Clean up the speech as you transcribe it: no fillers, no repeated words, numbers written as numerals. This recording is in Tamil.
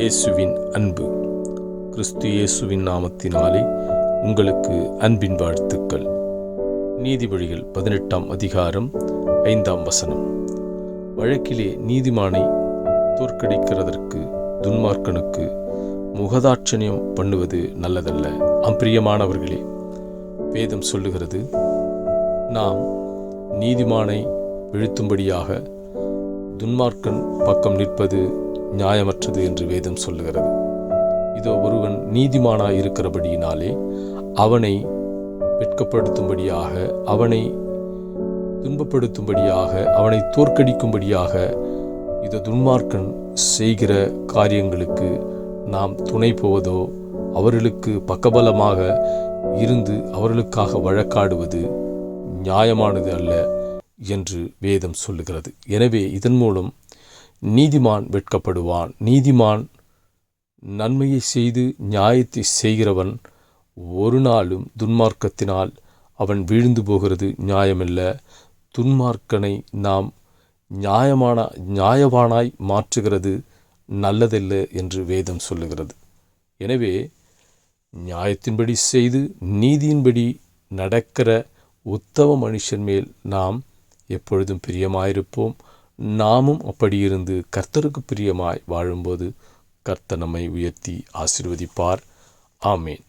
இயேசுவின் அன்பு. கிறிஸ்து இயேசுவின் நாமத்தினாலே உங்களுக்கு அன்பின் வாழ்த்துக்கள். நீதிமொழிகள் 18ஆம் அதிகாரம் 5ஆம் வசனம். வழக்கிலே நீதிமானை தோற்கடிக்கிறதற்கு துன்மார்க்கனுக்கு முகதாட்சணியம் பண்ணுவது நல்லதல்ல. அம்பிரியமானவர்களே, வேதம் சொல்லுகிறது, நாம் நீதிமானை வீழ்த்தும்படியாக துன்மார்க்கன் பக்கம் நிற்பது நியாயமற்றது என்று வேதம் சொல்லுகிறது. இதோ ஒருவன் நீதிமானாய் இருக்கிறபடியினாலே அவனை வெட்கப்படுத்தும்படியாக, அவனை துன்பப்படுத்தும்படியாக, அவனை தோற்கடிக்கும்படியாக இதோ துன்மார்க்கன் செய்கிற காரியங்களுக்கு நாம் துணை போவதோ, அவர்களுக்கு பக்கபலமாக இருந்து அவர்களுக்காக வழக்காடுவது நியாயமானது அல்ல என்று வேதம் சொல்லுகிறது. எனவே இதன் மூலம் நீதிமான் வெட்கப்படுவான். நீதிமான் நன்மையை செய்து நியாயத்தை செய்கிறவன் ஒரு நாளும் துன்மார்க்கத்தினால் அவன் வீழ்ந்து போகிறது நியாயமில்ல. துன்மார்க்கனை நாம் நியாயவானாய் மாற்றுகிறது நல்லதில்லை என்று வேதம் சொல்லுகிறது. எனவே நியாயத்தின்படி செய்து நீதியின்படி நடக்கிற உத்தம மனுஷன் மேல் நாம் எப்பொழுதும் பிரியமாயிருப்போம். நாமும் அப்படியிருந்து கர்த்தருக்கு பிரியமாய் வாழும்போது கர்த்தர் நம்மை உயர்த்தி ஆசீர்வதிப்பார். ஆமேன்.